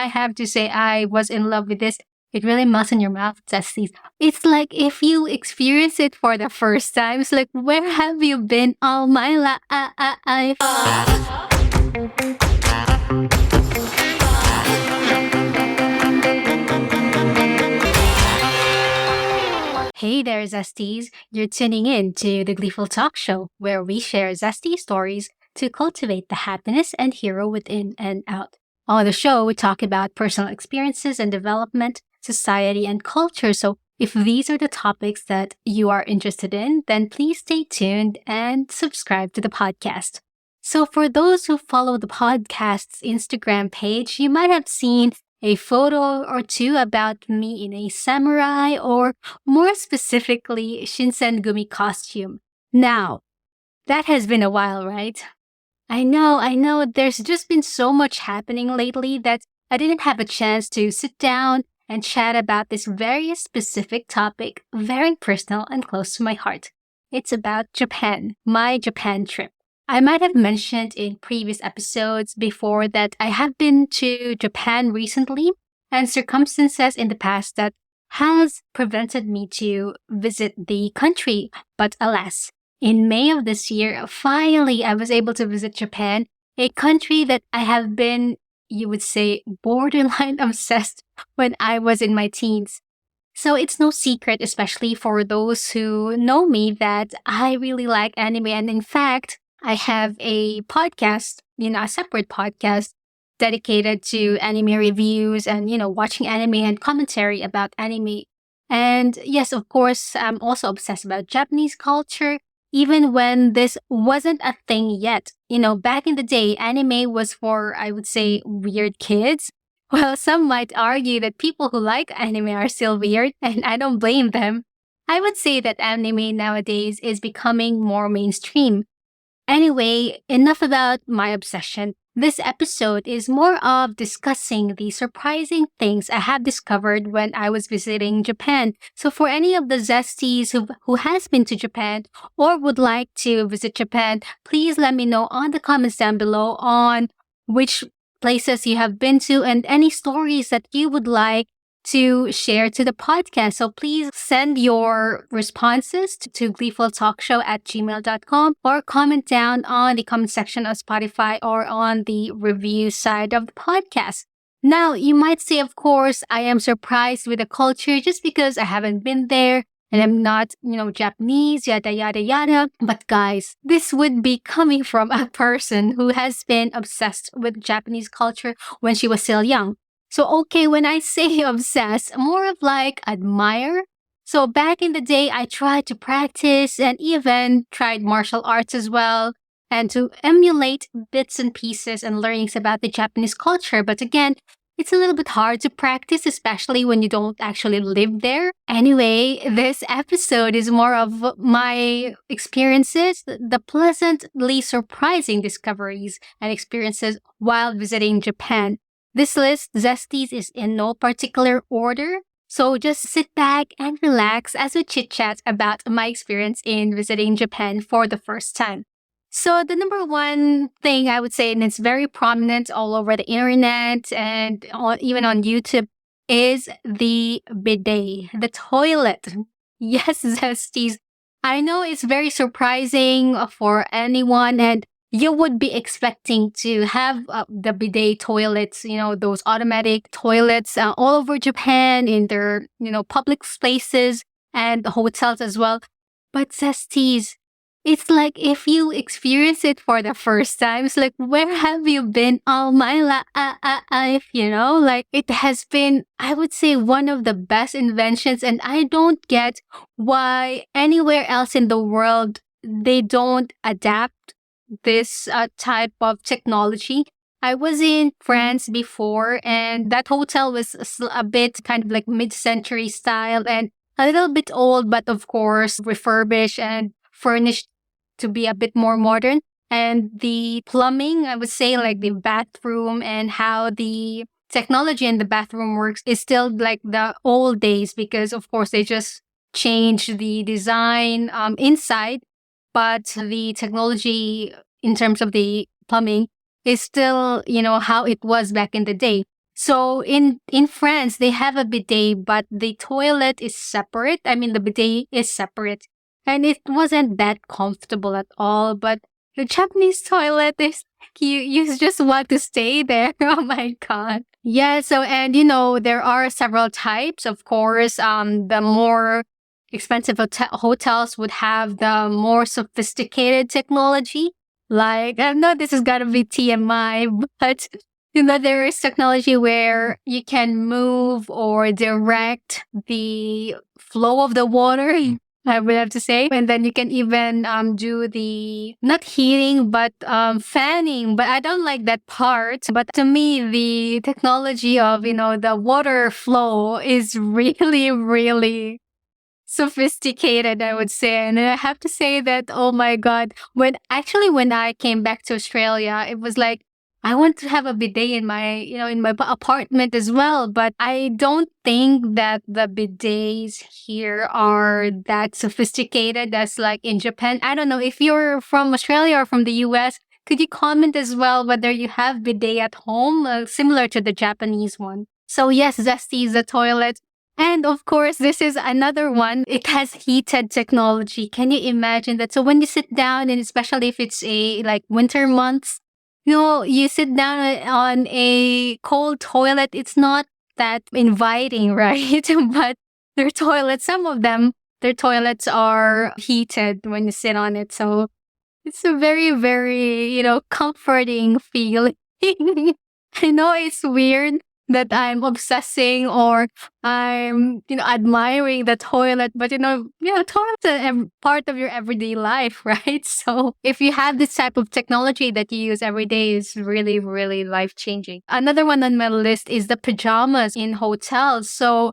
have to say I was in love with this, it really melts in your mouth, zesties. It's like if you experience it for the first time, it's like, where have you been all my life? Hey there, Zesties. You're tuning in to the Gleeful Talkshow, where we share zesty stories to cultivate the happiness and hero within and out. On the show, we talk about personal experiences and development, society, and culture. So if these are the topics that you are interested in, then please stay tuned and subscribe to the podcast. So for those who follow the podcast's Instagram page, you might have seen a photo or two about me in a samurai or more specifically Shinsengumi costume. Now, that has been a while, right? I know, there's just been so much happening lately that I didn't have a chance to sit down and chat about this very specific topic, very personal and close to my heart. It's about Japan, my Japan trip. I might have mentioned in previous episodes before that I have been to Japan recently and circumstances in the past that has prevented me to visit the country. But alas, in May of this year, finally I was able to visit Japan, a country that I have been, you would say, borderline obsessed when I was in my teens. So it's no secret, especially for those who know me, that I really like anime. And in fact, I have a podcast, a separate podcast dedicated to anime reviews and, watching anime and commentary about anime. And yes, of course, I'm also obsessed about Japanese culture, even when this wasn't a thing yet. Back in the day, anime was for, I would say, weird kids. Well, some might argue that people who like anime are still weird, and I don't blame them. I would say that anime nowadays is becoming more mainstream. Anyway, enough about my obsession. This episode is more of discussing the surprising things I have discovered when I was visiting Japan. So for any of the zesties who has been to Japan or would like to visit Japan, please let me know on the comments down below on which places you have been to and any stories that you would like to share to the podcast. So please send your responses to gleefultalkshow@gmail.com or comment down on the comment section of Spotify or on the review side of the podcast. Now, you might say, of course, I am surprised with the culture just because I haven't been there and I'm not, Japanese, yada, yada, yada. But guys, this would be coming from a person who has been obsessed with Japanese culture when she was still young. So, okay, when I say obsessed, more of like admire. So back in the day, I tried to practice and even tried martial arts as well and to emulate bits and pieces and learnings about the Japanese culture. But again, it's a little bit hard to practice, especially when you don't actually live there. Anyway, this episode is more of my experiences, the pleasantly surprising discoveries and experiences while visiting Japan. This list, Zesties, is in no particular order, so just sit back and relax as we chit-chat about my experience in visiting Japan for the first time. So the number one thing I would say, and it's very prominent all over the internet and even on YouTube, is the bidet, the toilet. Yes, Zesties. I know it's very surprising for anyone, and you would be expecting to have the bidet toilets, those automatic toilets all over Japan in their, public spaces and hotels as well. But Zesties, it's like if you experience it for the first time, it's like, where have you been all my life? Like it has been, I would say, one of the best inventions. And I don't get why anywhere else in the world they don't adapt this type of technology. I was in France before, and that hotel was a bit kind of like mid-century style and a little bit old, but of course refurbished and furnished to be a bit more modern. And the plumbing, I would say, like the bathroom and how the technology in the bathroom works is still like the old days because, of course, they just changed the design inside. But the technology in terms of the plumbing is still, how it was back in the day. So in France, they have a bidet, but the toilet is separate. I mean, the bidet is separate, and it wasn't that comfortable at all. But the Japanese toilet is like you just want to stay there. Oh my god. Yeah. So and there are several types. Of course, the more expensive hotels would have the more sophisticated technology. Like I know this is gotta be TMI, but there is technology where you can move or direct the flow of the water, I would have to say. And then you can even do the, not heating, but fanning. But I don't like that part. But to me, the technology of, the water flow is really, really sophisticated, I would say. And I have to say that, oh my God, when I came back to Australia, it was like, I want to have a bidet in my apartment as well. But I don't think that the bidets here are that sophisticated as like in Japan. I don't know if you're from Australia or from the US. Could you comment as well whether you have bidet at home, similar to the Japanese one? So yes, Zesty is a toilet. And of course, this is another one. It has heated technology. Can you imagine that? So when you sit down, and especially if it's a like winter months, you sit down on a cold toilet. It's not that inviting, right? But their toilets, some of them, their toilets are heated when you sit on it. So it's a very, very, comforting feeling. I know it's weird that I'm obsessing or I'm, admiring the toilet, but toilet's part of your everyday life, right? So if you have this type of technology that you use every day, is really, really life changing. Another one on my list is the pajamas in hotels. So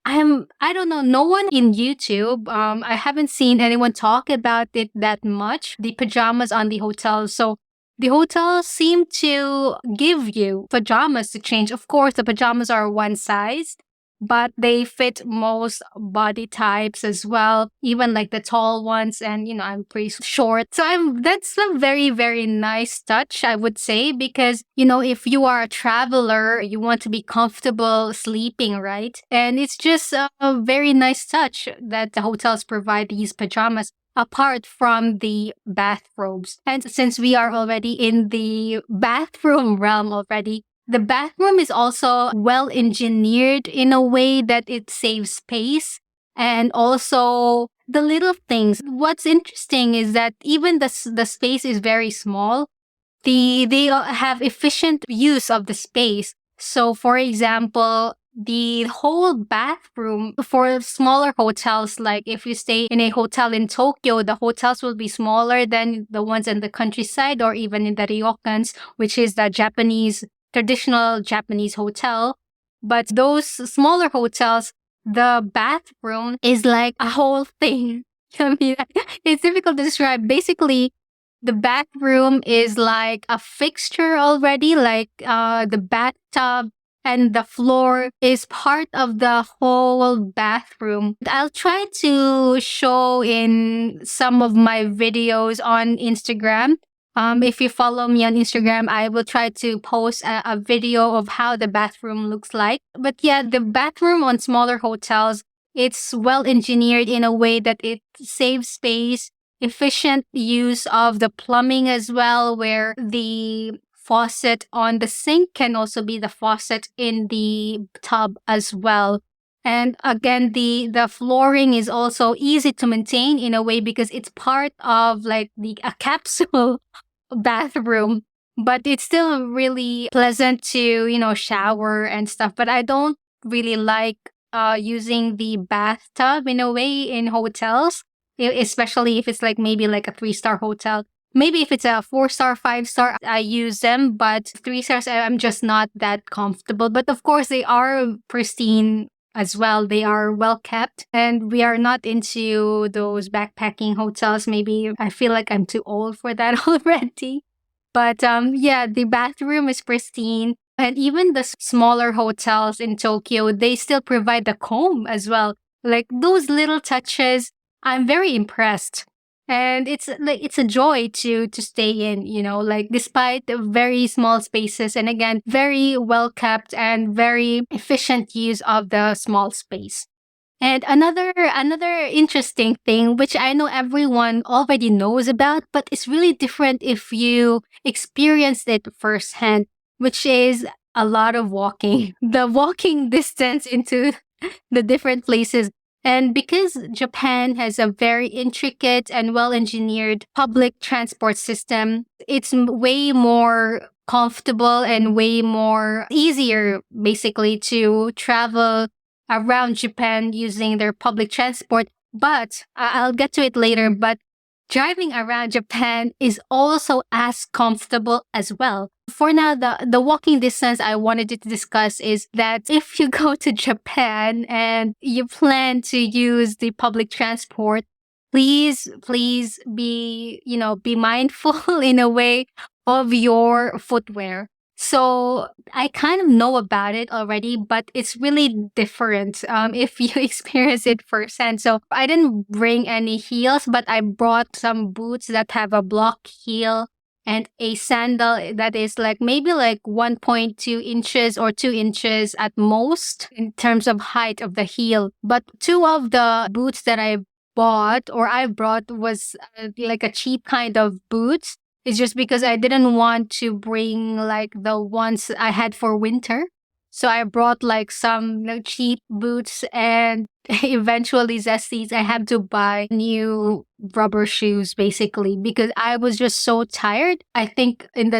I don't know, no one in YouTube, I haven't seen anyone talk about it that much, the pajamas on the hotels. So the hotels seem to give you pajamas to change. Of course, the pajamas are one size, but they fit most body types as well, even like the tall ones. And, I'm pretty short. So that's a very, very nice touch, I would say, because, if you are a traveler, you want to be comfortable sleeping, right? And it's just a very nice touch that the hotels provide these pajamas apart from the bathrobes. And since we are already in the bathroom realm already, the bathroom is also well engineered in a way that it saves space and also the little things. What's interesting is that even the space is very small. They have efficient use of the space. So, for example, the whole bathroom for smaller hotels, like if you stay in a hotel in Tokyo, the hotels will be smaller than the ones in the countryside or even in the ryokans, which is the traditional Japanese hotel. But those smaller hotels, the bathroom is like a whole thing. I mean, it's difficult to describe. Basically, the bathroom is like a fixture already, like the bathtub and the floor is part of the whole bathroom. I'll try to show in some of my videos on Instagram. If you follow me on Instagram, I will try to post a video of how the bathroom looks like. But yeah, the bathroom on smaller hotels, it's well engineered in a way that it saves space, efficient use of the plumbing as well, where the faucet on the sink can also be the faucet in the tub as well. And again, the flooring is also easy to maintain in a way because it's part of like a capsule bathroom, but it's still really pleasant to, shower and stuff. But I don't really like using the bathtub in a way in hotels, especially if it's like maybe like a 3-star hotel. Maybe if it's a 4-star, 5-star, I use them, but 3 stars, I'm just not that comfortable. But of course, they are pristine as well. They are well kept, and we are not into those backpacking hotels. Maybe I feel like I'm too old for that already. But yeah, the bathroom is pristine. And even the smaller hotels in Tokyo, they still provide the comb as well. Like those little touches, I'm very impressed. And it's a joy to stay in, like despite the very small spaces, and again, very well kept and very efficient use of the small space. And another interesting thing, which I know everyone already knows about, but it's really different if you experienced it firsthand, which is a lot of walking. The walking distance into the different places. And because Japan has a very intricate and well engineered public transport system, it's way more comfortable and way more easier basically to travel around Japan using their public transport. But I'll get to it later. But driving around Japan is also as comfortable as well. For now, the walking distance I wanted to discuss is that if you go to Japan and you plan to use the public transport, please be mindful in a way of your footwear. So I kind of know about it already, but it's really different if you experience it firsthand. So I didn't bring any heels, but I brought some boots that have a block heel and a sandal that is like maybe like 1.2 inches or 2 inches at most in terms of height of the heel. But two of the boots that I brought was like a cheap kind of boots. It's just because I didn't want to bring like the ones I had for winter. So I brought like some cheap boots, and eventually zesties I had to buy new rubber shoes basically because I was just so tired. I think when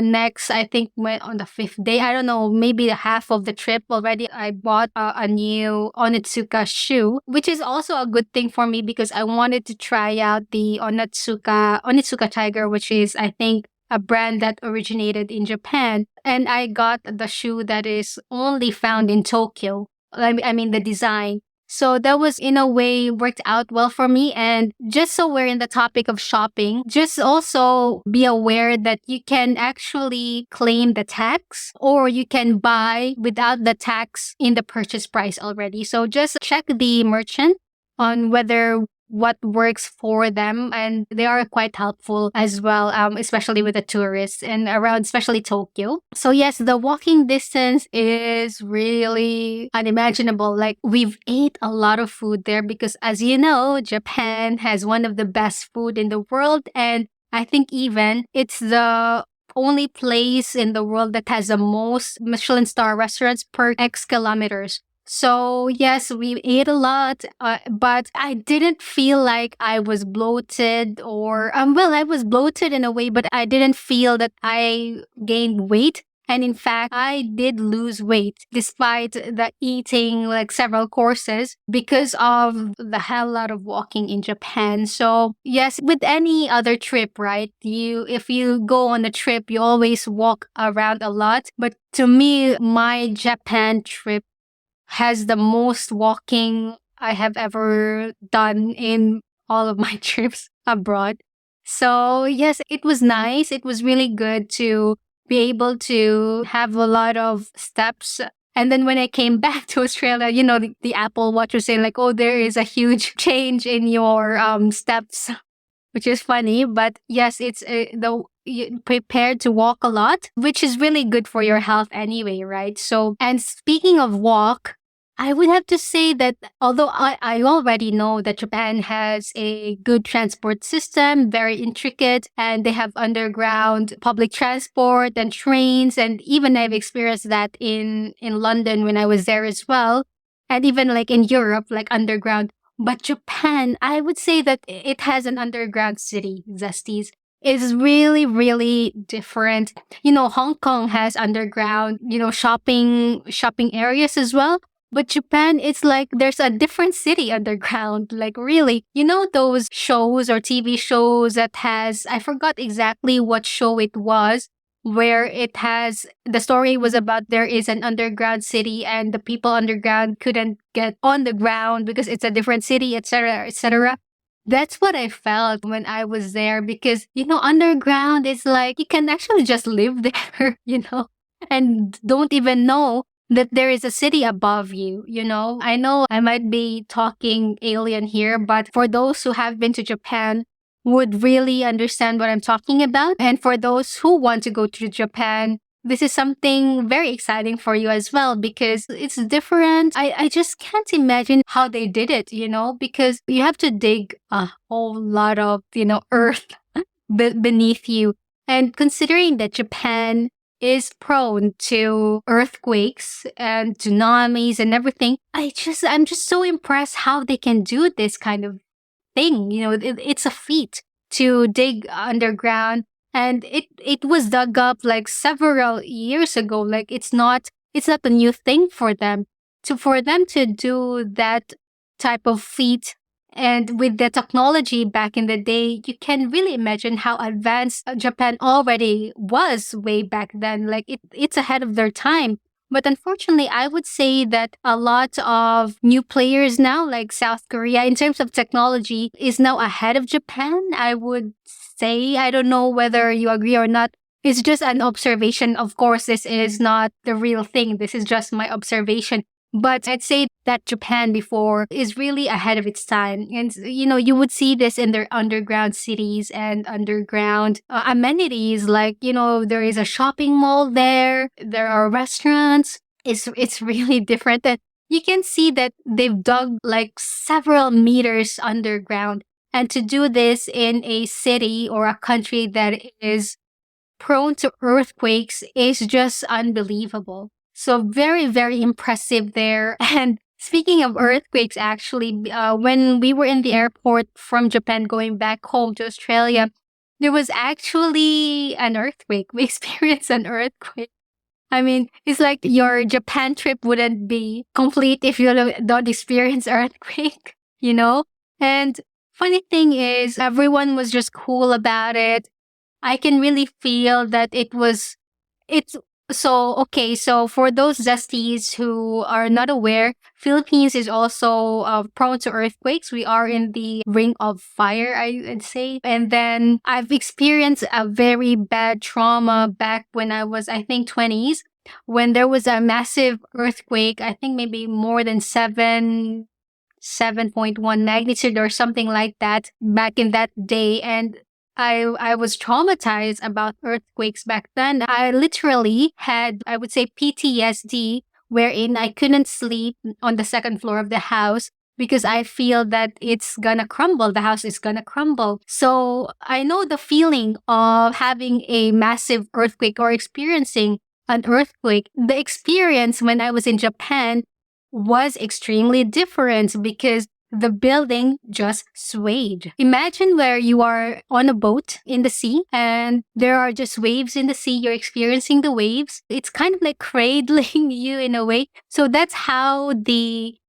on the fifth day, I don't know, maybe the half of the trip already, I bought a new Onitsuka shoe, which is also a good thing for me because I wanted to try out the Onitsuka Tiger, which is I think a brand that originated in Japan. And I got the shoe that is only found in Tokyo. I mean the design. So that was in a way worked out well for me. And just so we're in the topic of shopping, just also be aware that you can actually claim the tax or you can buy without the tax in the purchase price already. So just check the merchant on whether what works for them, and they are quite helpful as well, especially with the tourists and around especially Tokyo. So yes, the walking distance is really unimaginable. Like we've ate a lot of food there because as you know, Japan has one of the best food in the world, and I think even it's the only place in the world that has the most Michelin star restaurants per X kilometers. So yes, we ate a lot, but I didn't feel like I was bloated or well, I was bloated in a way, but I didn't feel that I gained weight. And in fact, I did lose weight despite the eating like several courses because of the hell lot of walking in Japan. So yes, with any other trip, right? If you go on a trip, you always walk around a lot. But to me, my Japan trip has the most walking I have ever done in all of my trips abroad. So, yes, it was nice. It was really good to be able to have a lot of steps. And then when I came back to Australia, the Apple Watch was saying like, oh, there is a huge change in your steps, which is funny. But yes, it's prepared to walk a lot, which is really good for your health anyway, right? So, and speaking of walk, I would have to say that although I already know that Japan has a good transport system, very intricate, and they have underground public transport and trains, and even I've experienced that in London when I was there as well, and even like in Europe, like underground. But Japan, I would say that it has an underground city, Zesties. Is really, really different. Hong Kong has underground, shopping areas as well. But Japan, it's like there's a different city underground. Like really, those shows or TV shows that I forgot exactly what show it was, where the story was about there is an underground city and the people underground couldn't get on the ground because it's a different city, etc., etc. That's what I felt when I was there because, underground is like you can actually just live there, and don't even know that there is a city above you, I know I might be talking alien here, but for those who have been to Japan, would really understand what I'm talking about. And for those who want to go to Japan, this is something very exciting for you as well because it's different. I just can't imagine how they did it, because you have to dig a whole lot of, earth beneath you. And considering that Japan is prone to earthquakes and tsunamis and everything, I'm just so impressed how they can do this kind of thing. It's a feat to dig underground, and it was dug up like several years ago. Like it's not a new thing for them. So for them to do that type of feat, and with the technology back in the day, you can really imagine how advanced Japan already was way back then. Like it's ahead of their time. But unfortunately, I would say that a lot of new players now, like South Korea, in terms of technology, is now ahead of Japan. I would say, I don't know whether you agree or not. It's just an observation. Of course, this is not the real thing. This is just my observation. But I'd say that Japan before is really ahead of its time. And, you would see this in their underground cities and underground amenities. Like, there is a shopping mall there. There are restaurants. It's really different. And you can see that they've dug like several meters underground. And to do this in a city or a country that is prone to earthquakes is just unbelievable. So very, very impressive there. And speaking of earthquakes, actually, when we were in the airport from Japan going back home to Australia, there was actually an earthquake. We experienced an earthquake. I mean, it's like your Japan trip wouldn't be complete if you don't experience earthquake, you know? And funny thing is, everyone was just cool about it. I can really feel that it's okay. So for those zesties who are not aware, Philippines is also prone to earthquakes. We are in the ring of fire, I would say. And then I've experienced a very bad trauma back when I was, I think, 20s, when there was a massive earthquake. I think maybe more than 7.1 magnitude or something like that back in that day. And I was traumatized about earthquakes back then. I literally had, I would say, PTSD, wherein I couldn't sleep on the second floor of the house because I feel that it's gonna crumble. The house is gonna crumble. So I know the feeling of having a massive earthquake or experiencing an earthquake. The experience when I was in Japan was extremely different because the building just swayed. Imagine where you are on a boat in the sea and there are just waves in the sea. You're experiencing the waves. It's kind of like cradling you in a way. So that's how the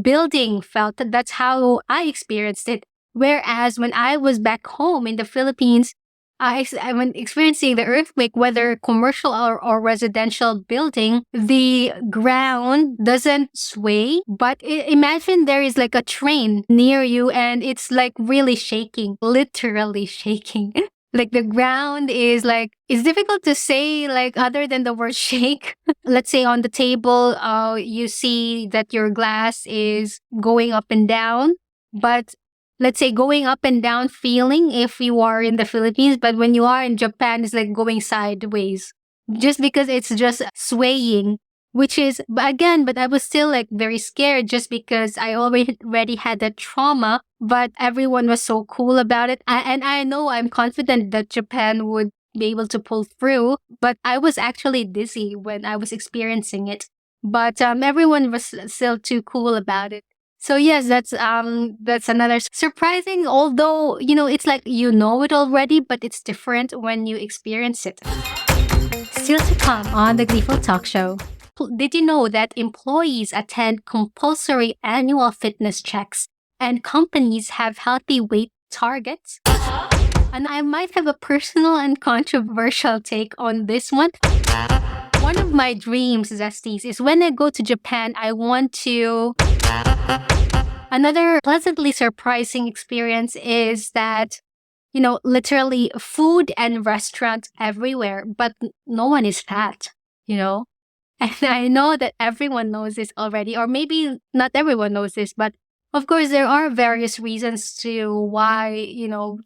building felt. That's how I experienced it. Whereas when I was back home in the Philippines, when experiencing the earthquake, whether commercial or residential building, the ground doesn't sway. But imagine there is like a train near you and it's like really shaking, literally shaking. Like the ground is like, it's difficult to say like other than the word shake. Let's say on the table, you see that your glass is going up and down. But let's say going up and down feeling if you are in the Philippines, but when you are in Japan, it's like going sideways just because it's just swaying, which is, but I was still like very scared just because I already had that trauma, but everyone was so cool about it. And I know I'm confident that Japan would be able to pull through, but I was actually dizzy when I was experiencing it. But everyone was still too cool about it. So yes, that's another surprising, although, it's like you know it already, but it's different when you experience it. Still to come on the Gleeful Talk Show. Did you know that employees attend compulsory annual fitness checks and companies have healthy weight targets? And I might have a personal and controversial take on this one. One of my dreams, Zesties, is when I go to Japan, I want to... Another pleasantly surprising experience is that, literally food and restaurants everywhere, but no one is fat, And I know that everyone knows this already, or maybe not everyone knows this, but Of course, there are various reasons to why,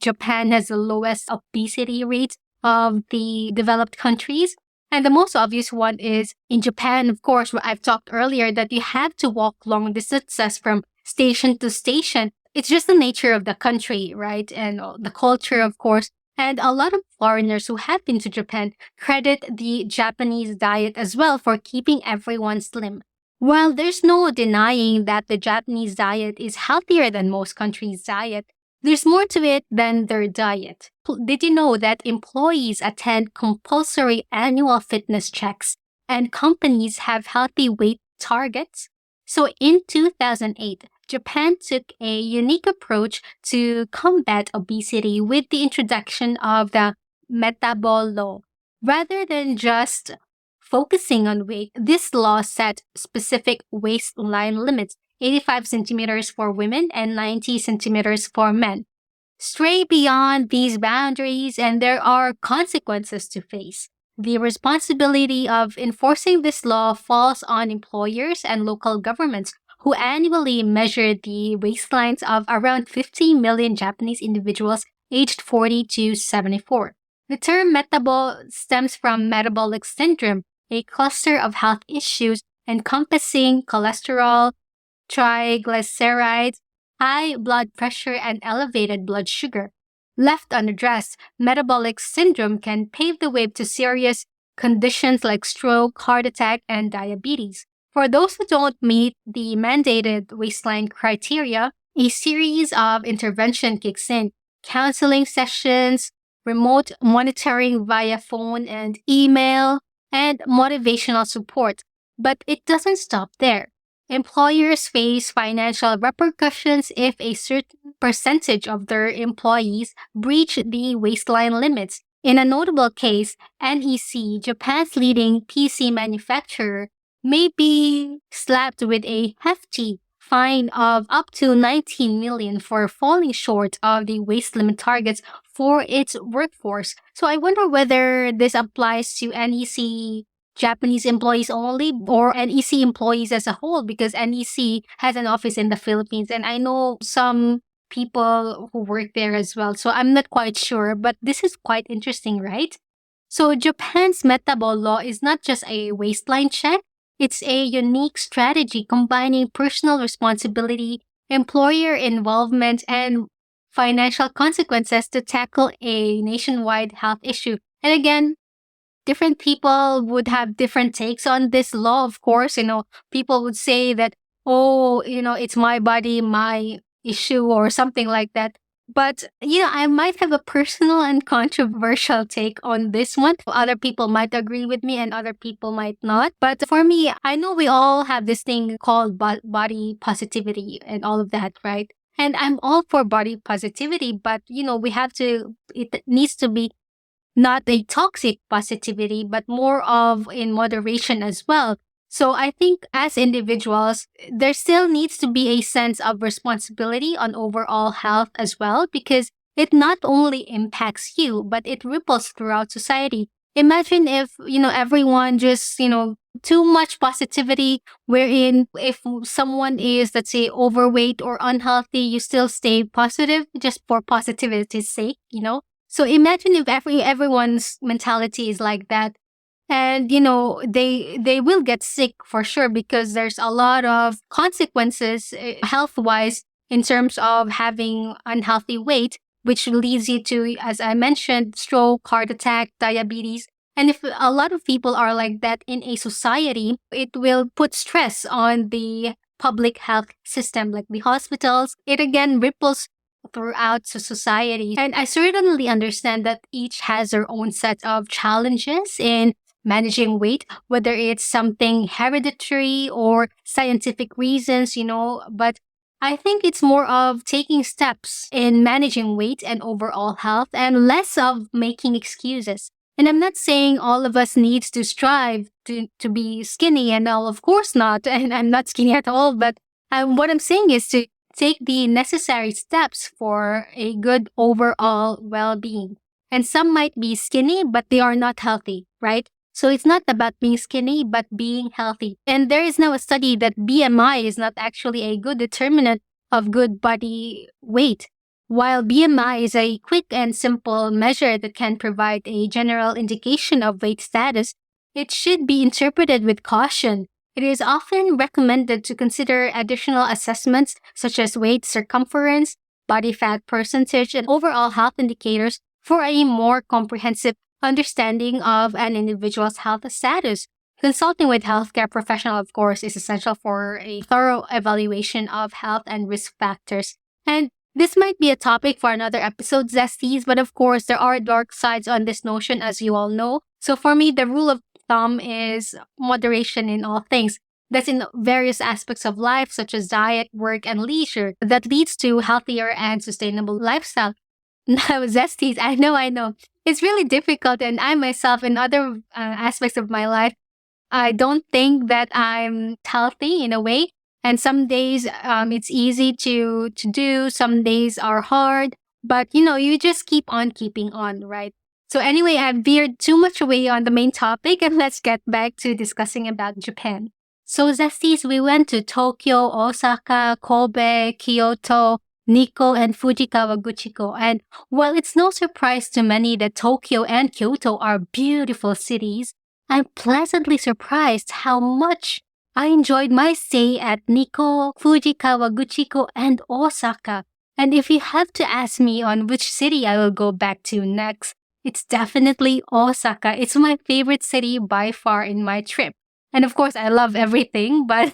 Japan has the lowest obesity rate of the developed countries. And the most obvious one is in Japan, of course, what I've talked earlier, that you have to walk long distances from station to station. It's just the nature of the country, right? And the culture, of course. And a lot of foreigners who have been to Japan credit the Japanese diet as well for keeping everyone slim. While there's no denying that the Japanese diet is healthier than most countries' diet, there's more to it than their diet. Did you know that employees attend compulsory annual fitness checks and companies have healthy weight targets? So in 2008, Japan took a unique approach to combat obesity with the introduction of the metabol law. Rather than just focusing on weight, this law set specific waistline limits, 85 centimeters for women and 90 centimeters for men. Stray beyond these boundaries and there are consequences to face. The responsibility of enforcing this law falls on employers and local governments who annually measure the waistlines of around 50 million Japanese individuals aged 40 to 74. The term metabol stems from metabolic syndrome, a cluster of health issues encompassing cholesterol, triglycerides, high blood pressure, and elevated blood sugar. Left unaddressed, metabolic syndrome can pave the way to serious conditions like stroke, heart attack, and diabetes. For those who don't meet the mandated waistline criteria, a series of intervention kicks in. Counseling sessions, remote monitoring via phone and email, and motivational support. But it doesn't stop there. Employers face financial repercussions if a certain percentage of their employees breach the waistline limits. In a notable case, NEC, Japan's leading PC manufacturer, may be slapped with a hefty fine of up to 19 million for falling short of the waist limit targets for its workforce. So I wonder whether this applies to NEC Japanese employees only or NEC employees as a whole, because NEC has an office in the Philippines and I know some people who work there as well. So I'm not quite sure, but this is quite interesting, right? So Japan's metabol law is not just a waistline check. It's a unique strategy combining personal responsibility, employer involvement, and financial consequences to tackle a nationwide health issue. And again, different people would have different takes on this law, of course. People would say that, oh, it's my body, my issue, or something like that. But, I might have a personal and controversial take on this one. Other people might agree with me and other people might not. But for me, I know we all have this thing called body positivity and all of that, right? And I'm all for body positivity, but, it needs to be not a toxic positivity, but more of in moderation as well. So I think as individuals, there still needs to be a sense of responsibility on overall health as well, because it not only impacts you, but it ripples throughout society. Imagine if, everyone just, too much positivity, wherein if someone is, let's say, overweight or unhealthy, you still stay positive just for positivity's sake. So imagine if everyone's mentality is like that. And, they will get sick for sure because there's a lot of consequences health wise in terms of having unhealthy weight, which leads you to, as I mentioned, stroke, heart attack, diabetes. And if a lot of people are like that in a society, it will put stress on the public health system, like the hospitals. It again ripples throughout society. And I certainly understand that each has their own set of challenges in managing weight, whether it's something hereditary or scientific reasons, but I think it's more of taking steps in managing weight and overall health and less of making excuses. And I'm not saying all of us needs to strive to be skinny and all, of course not. And I'm not skinny at all, but what I'm saying is to take the necessary steps for a good overall well-being. And some might be skinny, but they are not healthy, right? So it's not about being skinny, but being healthy. And there is now a study that BMI is not actually a good determinant of good body weight. While BMI is a quick and simple measure that can provide a general indication of weight status, it should be interpreted with caution. It is often recommended to consider additional assessments such as weight circumference, body fat percentage, and overall health indicators for a more comprehensive understanding of an individual's health status. Consulting with healthcare professional, of course, is essential for a thorough evaluation of health and risk factors. And this might be a topic for another episode, Zesties, but of course, there are dark sides on this notion, as you all know. So for me, the rule of thumb is moderation in all things. That's in various aspects of life, such as diet, work, and leisure, that leads to healthier and sustainable lifestyle. Now, Zesties, I know. It's really difficult, and I myself, in other aspects of my life, I don't think that I'm healthy in a way. And some days it's easy to do, some days are hard, but you just keep on keeping on, right? So anyway, I've veered too much away on the main topic, and let's get back to discussing about Japan. So Zesties, we went to Tokyo, Osaka, Kobe, Kyoto, Nikko, and Fuji Kawaguchiko. And while it's no surprise to many that Tokyo and Kyoto are beautiful cities, I'm pleasantly surprised how much I enjoyed my stay at Nikko, Fuji Kawaguchiko, and Osaka. And if you have to ask me on which city I will go back to next, it's definitely Osaka. It's my favorite city by far in my trip. And of course, I love everything, but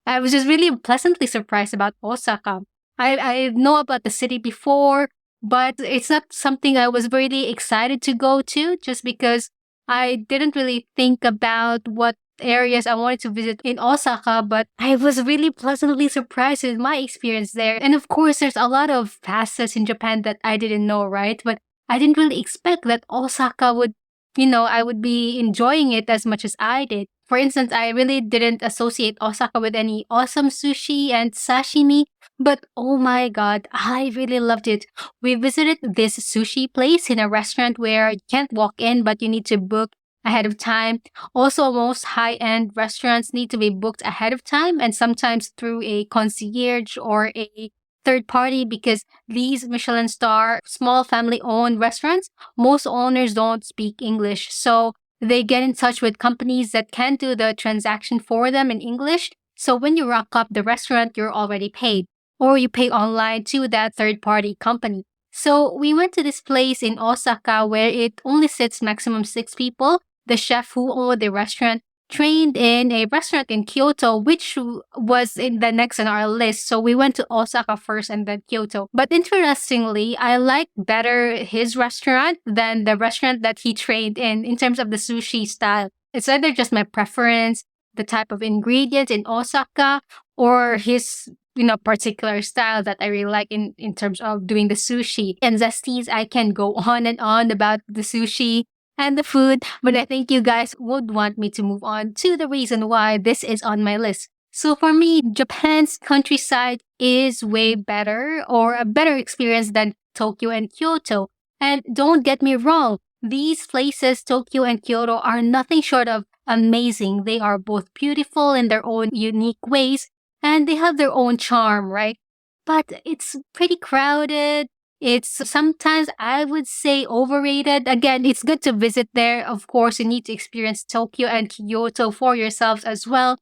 I was just really pleasantly surprised about Osaka. I know about the city before, but it's not something I was really excited to go to just because I didn't really think about what areas I wanted to visit in Osaka, but I was really pleasantly surprised with my experience there. And of course, there's a lot of facets in Japan that I didn't know, right? But I didn't really expect that Osaka would, I would be enjoying it as much as I did. For instance, I really didn't associate Osaka with any awesome sushi and sashimi, but oh my god, I really loved it. We visited this sushi place in a restaurant where you can't walk in, but you need to book ahead of time. Also, most high-end restaurants need to be booked ahead of time and sometimes through a concierge or a third party, because these Michelin star small family-owned restaurants, most owners don't speak English. So they get in touch with companies that can do the transaction for them in English. So when you rock up the restaurant, you're already paid, or you pay online to that third-party company. So we went to this place in Osaka where it only sits maximum 6 people. The chef who owned the restaurant trained in a restaurant in Kyoto, which was in the next on our list. So we went to Osaka first and then Kyoto. But interestingly, I like better his restaurant than the restaurant that he trained in terms of the sushi style. It's either just my preference, the type of ingredients in Osaka, or his particular style that I really like in terms of doing the sushi. And Zesties, I can go on and on about the sushi and the food, but I think you guys would want me to move on to the reason why this is on my list. So for me, Japan's countryside is way better, or a better experience than Tokyo and Kyoto. And don't get me wrong, these places, Tokyo and Kyoto, are nothing short of amazing. They are both beautiful in their own unique ways, and they have their own charm, right? But it's pretty crowded. It's sometimes, I would say, overrated. Again, it's good to visit there. Of course, you need to experience Tokyo and Kyoto for yourselves as well.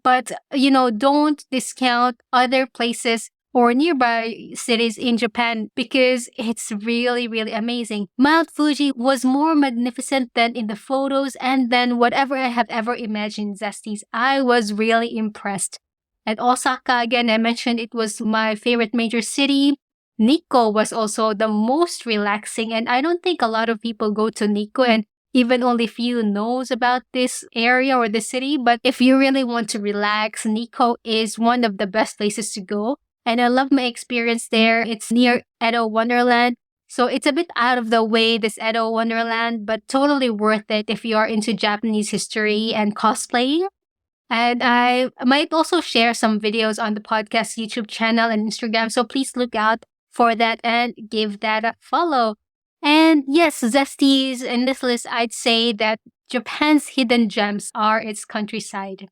But, don't discount other places or nearby cities in Japan because it's really, really amazing. Mount Fuji was more magnificent than in the photos and than whatever I have ever imagined, Zesties. I was really impressed. At Osaka, again, I mentioned it was my favorite major city. Nikko was also the most relaxing, and I don't think a lot of people go to Nikko, and even only few knows about this area or the city. But if you really want to relax, Nikko is one of the best places to go. And I love my experience there. It's near Edo Wonderland. So it's a bit out of the way, this Edo Wonderland, but totally worth it if you are into Japanese history and cosplaying. And I might also share some videos on the podcast YouTube channel and Instagram. So please look out for that and give that a follow. And yes, Zesties, in this list, I'd say that Japan's hidden gems are its countryside.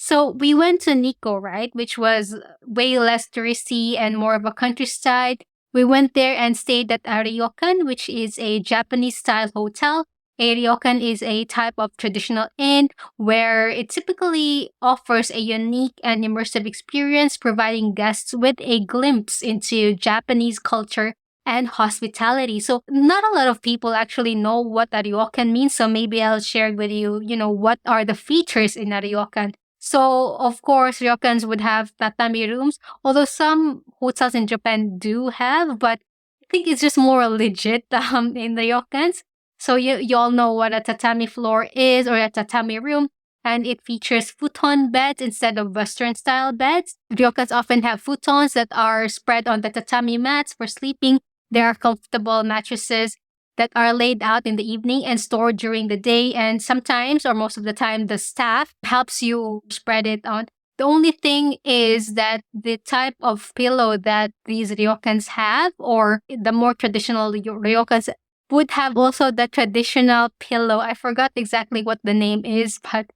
So we went to Nikko, right, which was way less touristy and more of a countryside. We went there and stayed at a ryokan, which is a Japanese-style hotel. A ryokan is a type of traditional inn where it typically offers a unique and immersive experience, providing guests with a glimpse into Japanese culture and hospitality. So not a lot of people actually know what a ryokan means. So maybe I'll share with you, what are the features in a ryokan. So, of course, ryokans would have tatami rooms, although some hotels in Japan do have, but I think it's just more legit in the ryokans. So you all know what a tatami floor is or a tatami room, and it features futon beds instead of Western style beds. Ryokans often have futons that are spread on the tatami mats for sleeping. There are comfortable mattresses that are laid out in the evening and stored during the day. And sometimes, or most of the time, the staff helps you spread it on. The only thing is that the type of pillow that these ryokans have, or the more traditional ryokans, would have also the traditional pillow. I forgot exactly what the name is, but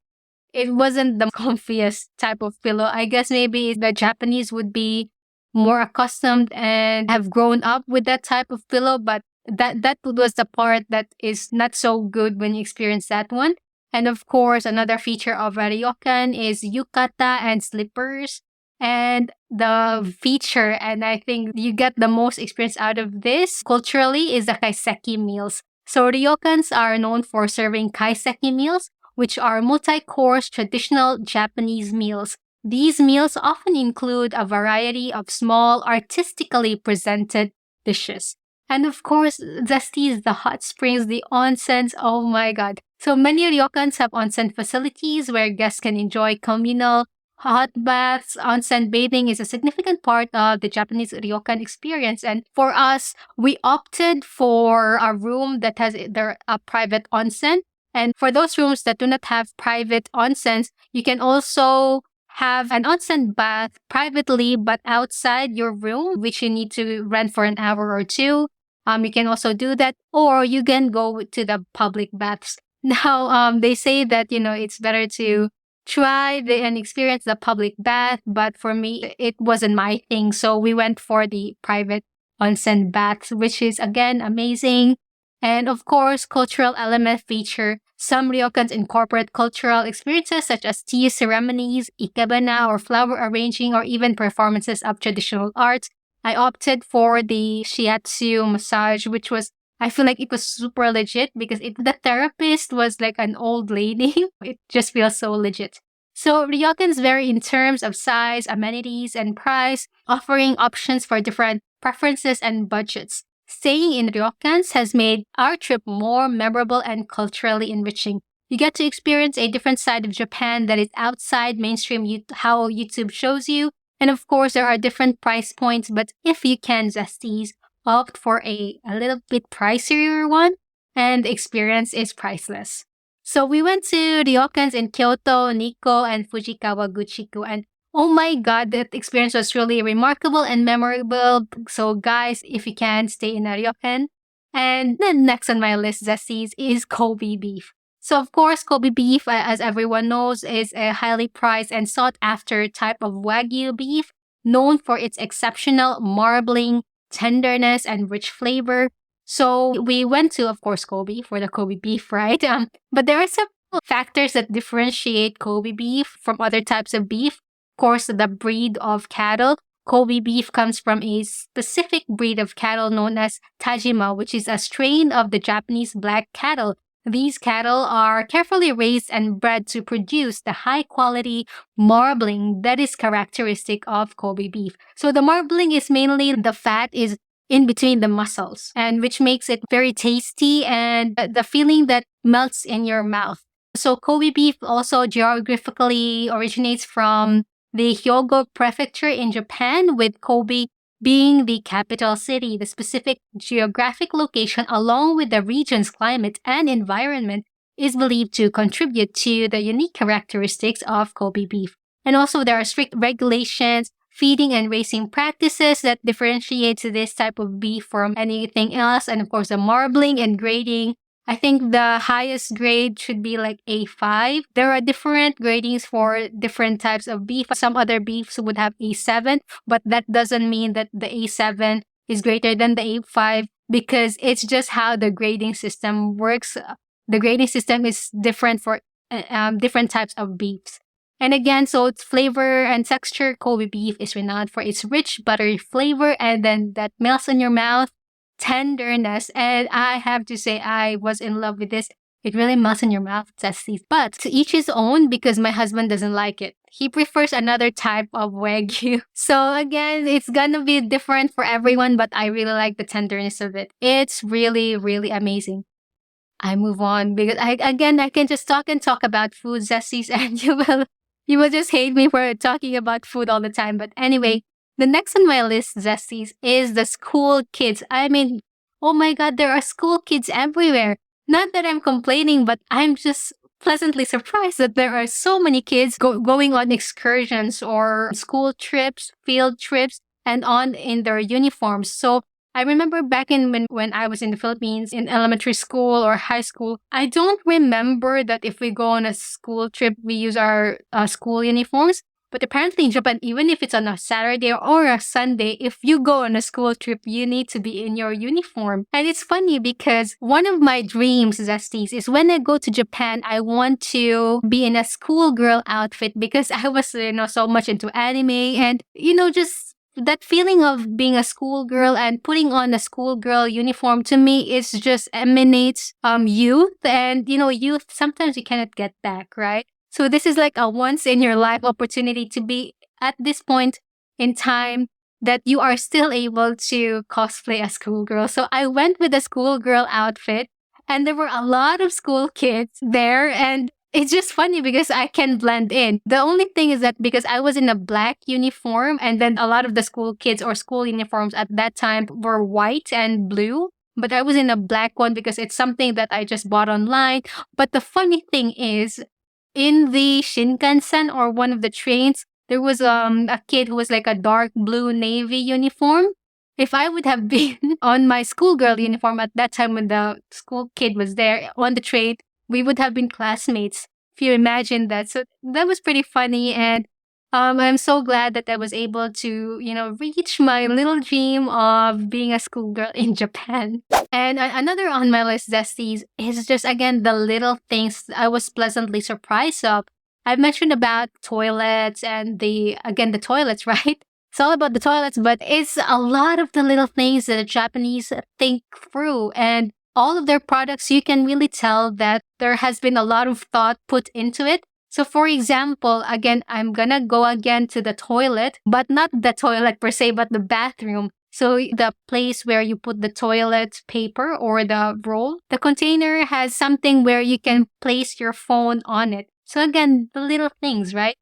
it wasn't the comfiest type of pillow. I guess maybe the Japanese would be more accustomed and have grown up with that type of pillow, but that was the part that is not so good when you experience that one. And of course, another feature of a ryokan is yukata and slippers. And the feature, and I think you get the most experience out of this culturally, is the kaiseki meals. So ryokans are known for serving kaiseki meals, which are multi-course traditional Japanese meals. These meals often include a variety of small, artistically presented dishes. And of course, zesty, the hot springs, the onsens. Oh my god. So many ryokans have onsen facilities where guests can enjoy communal hot baths. Onsen bathing is a significant part of the Japanese ryokan experience. And for us, we opted for a room that has a private onsen. And for those rooms that do not have private onsens, you can also have an onsen bath privately, but outside your room, which you need to rent for an hour or two. You can also do that, or you can go to the public baths. Now, they say that, it's better to try and experience the public bath, but for me, it wasn't my thing. So we went for the private onsen baths, which is again amazing. And of course, cultural element feature. Some ryokans incorporate cultural experiences such as tea ceremonies, ikebana, or flower arranging, or even performances of traditional arts. I opted for the shiatsu massage, which was, I feel like it was super legit because the therapist was like an old lady. It just feels so legit. So ryokans vary in terms of size, amenities, and price, offering options for different preferences and budgets. Staying in ryokans has made our trip more memorable and culturally enriching. You get to experience a different side of Japan that is outside mainstream how YouTube shows you. And of course, there are different price points, but if you can, zesties, opt for a little bit pricier one, and the experience is priceless. So we went to ryokans in Kyoto, Nikko, and Fujikawa Guchiku, and oh my god, that experience was really remarkable and memorable. So guys, if you can, stay in a ryokan. And then next on my list, zesties, is Kobe beef. So of course, Kobe beef, as everyone knows, is a highly prized and sought after type of Wagyu beef, known for its exceptional marbling, tenderness, and rich flavor. So we went to, of course, Kobe for the Kobe beef, right? But there are several factors that differentiate Kobe beef from other types of beef. Of course, the breed of cattle. Kobe beef comes from a specific breed of cattle known as Tajima, which is a strain of the Japanese black cattle. These cattle are carefully raised and bred to produce the high-quality marbling that is characteristic of Kobe beef. So the marbling is mainly the fat is in between the muscles, and which makes it very tasty and the feeling that melts in your mouth. So Kobe beef also geographically originates from the Hyogo prefecture in Japan, with Kobe being the capital city. The specific geographic location, along with the region's climate and environment, is believed to contribute to the unique characteristics of Kobe beef. And also, there are strict regulations, feeding and raising practices that differentiates this type of beef from anything else. And of course, the marbling and grading I think the highest grade should be like A5. There are different gradings for different types of beef. Some other beefs would have A7, but that doesn't mean that the A7 is greater than the A5 because it's just how the grading system works. The grading system is different for different types of beefs. And again, so its flavor and texture, Kobe beef is renowned for its rich, buttery flavor and then that melts in your mouth, tenderness. And I have to say, I was in love with this. It really melts in your mouth, zesty. But to each his own because my husband doesn't like it. He prefers another type of wagyu. So again, it's gonna be different for everyone, but I really like the tenderness of it. It's really, really amazing. I move on because I can just talk and talk about food, zesties, and you will just hate me for talking about food all the time. But anyway, the next on my list, zesties, is the school kids. I mean, oh my god, there are school kids everywhere. Not that I'm complaining, but I'm just pleasantly surprised that there are so many kids going on excursions or school trips, field trips, and on in their uniforms. So I remember back in when I was in the Philippines in elementary school or high school, I don't remember that if we go on a school trip, we use our school uniforms. But apparently in Japan, even if it's on a Saturday or a Sunday, if you go on a school trip, you need to be in your uniform. And it's funny because one of my dreams, Zesties, is when I go to Japan, I want to be in a schoolgirl outfit because I was, so much into anime and, just that feeling of being a schoolgirl and putting on a schoolgirl uniform to me is just emanates youth and youth sometimes you cannot get back, right? So this is like a once in your life opportunity to be at this point in time that you are still able to cosplay a schoolgirl. So I went with a schoolgirl outfit and there were a lot of school kids there and it's just funny because I can blend in. The only thing is that because I was in a black uniform and then a lot of the school kids or school uniforms at that time were white and blue. But I was in a black one because it's something that I just bought online. But the funny thing is, in the Shinkansen or one of the trains, there was a kid who was like a dark blue navy uniform. If I would have been on my schoolgirl uniform at that time when the school kid was there on the train, we would have been classmates. If you imagine that. So that was pretty funny. And I'm so glad that I was able to, reach my little dream of being a schoolgirl in Japan. And another on my list, Zesties, is just, again, the little things I was pleasantly surprised of. I've mentioned about toilets and the toilets, right? It's all about the toilets, but it's a lot of the little things that the Japanese think through. And all of their products, you can really tell that there has been a lot of thought put into it. So for example, again, I'm gonna go again to the toilet, but not the toilet per se, but the bathroom. So the place where you put the toilet paper or the roll, the container has something where you can place your phone on it. So again, the little things, right?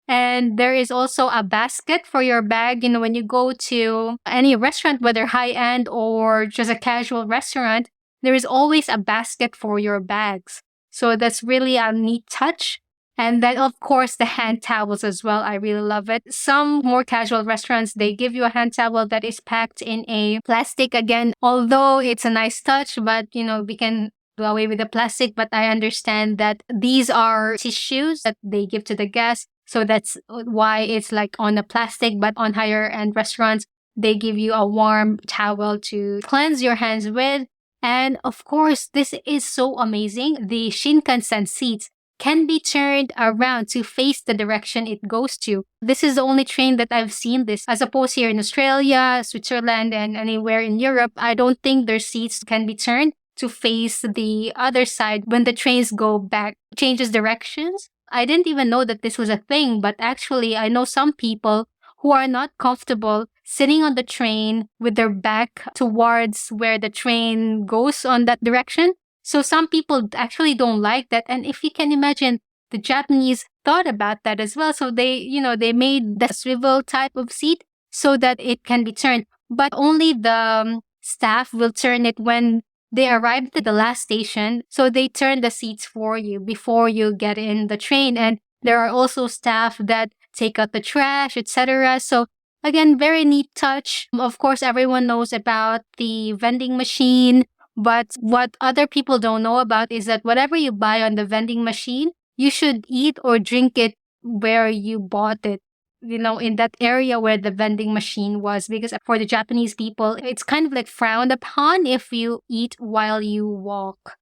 And there is also a basket for your bag. When you go to any restaurant, whether high-end or just a casual restaurant, there is always a basket for your bags. So that's really a neat touch. And then, of course, the hand towels as well. I really love it. Some more casual restaurants, they give you a hand towel that is packed in a plastic. Again, although it's a nice touch, but, we can do away with the plastic. But I understand that these are tissues that they give to the guests. So that's why it's like on the plastic. But on higher end restaurants, they give you a warm towel to cleanse your hands with. And of course, this is so amazing. The Shinkansen seats can be turned around to face the direction it goes to. This is the only train that I've seen this. As opposed here in Australia, Switzerland, and anywhere in Europe, I don't think their seats can be turned to face the other side when the trains go back, changes directions. I didn't even know that this was a thing, but actually I know some people who are not comfortable sitting on the train with their back towards where the train goes on that direction. So some people actually don't like that. And if you can imagine, the Japanese thought about that as well. So they made the swivel type of seat so that it can be turned. But only the staff will turn it when they arrive at the last station. So they turn the seats for you before you get in the train. And there are also staff that take out the trash, etc. So again, very neat touch. Of course, everyone knows about the vending machine, But what other people don't know about is that whatever you buy on the vending machine, you should eat or drink it where you bought it, in that area where the vending machine was. Because for the Japanese people, it's kind of like frowned upon if you eat while you walk.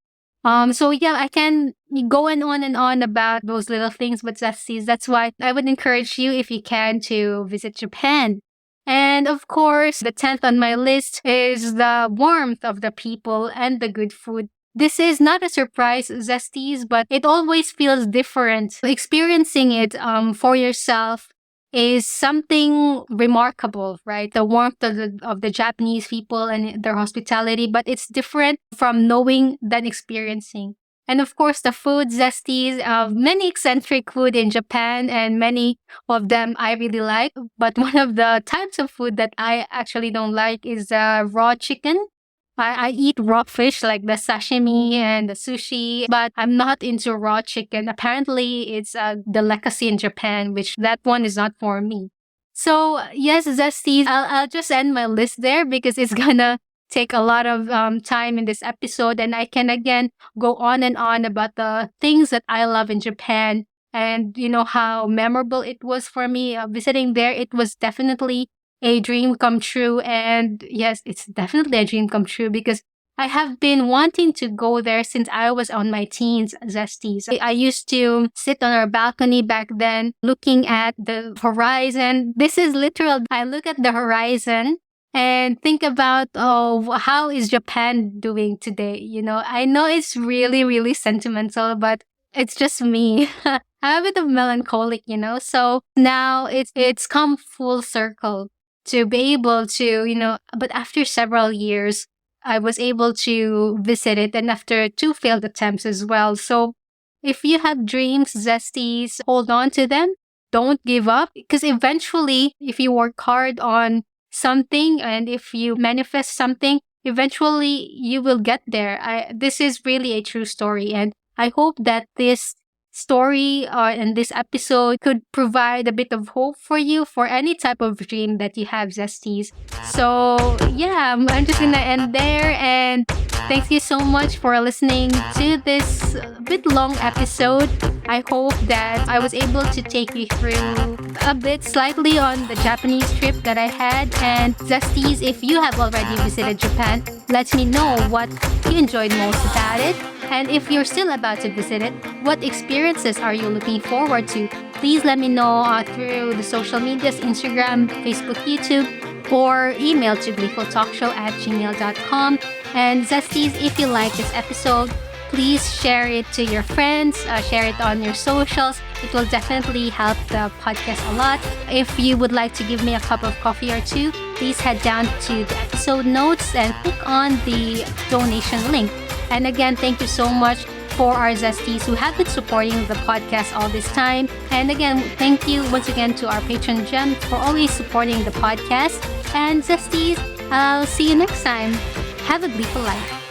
So yeah, I can go and on about those little things with zesties. That's why I would encourage you, if you can, to visit Japan. And of course, the 10th on my list is the warmth of the people and the good food. This is not a surprise, zesties, but it always feels different. Experiencing it for yourself is something remarkable, right? The warmth of the Japanese people and their hospitality, but it's different from knowing than experiencing. And of course, the food, zesties, many eccentric food in Japan, and many of them I really like. But one of the types of food that I actually don't like is raw chicken. I eat raw fish like the sashimi and the sushi, but I'm not into raw chicken. Apparently, it's a delicacy in Japan, which that one is not for me. So yes, zesties, I'll just end my list there because it's gonna take a lot of time in this episode, and I can again go on and on about the things that I love in Japan, and how memorable it was for me visiting there. It was definitely a dream come true. And yes, it's definitely a dream come true because I have been wanting to go there since I was on my teens, zesties. I used to sit on our balcony back then looking at the horizon. This is literal. I look at the horizon and think about, oh, how is Japan doing today? I know it's really, really sentimental, but it's just me. I'm a bit of melancholic, So now it's come full circle to be able to, but after several years, I was able to visit it, and after 2 failed attempts as well. So if you have dreams, zesties, hold on to them. Don't give up, because eventually, if you work hard on something and if you manifest something, eventually you will get there. This is really a true story, and I hope that this story and this episode could provide a bit of hope for you for any type of dream that you have, zesties. So yeah, I'm just gonna end there, and thank you so much for listening to this bit long episode. I hope that I was able to take you through a bit slightly on the Japanese trip that I had. And zesties, if you have already visited Japan, let me know what you enjoyed most about it. And if you're still about to visit it, what experiences are you looking forward to? Please let me know through the social medias, Instagram, Facebook, YouTube, or email to gleefultalkshow@gmail.com. And zesties, if you like this episode, please share it to your friends, share it on your socials. It will definitely help the podcast a lot. If you would like to give me a cup of coffee or two, please head down to the episode notes and click on the donation link. And again, thank you so much for our zesties who have been supporting the podcast all this time. And again, thank you once again to our patron Gem for always supporting the podcast. And zesties, I'll see you next time. Have a gleeful life.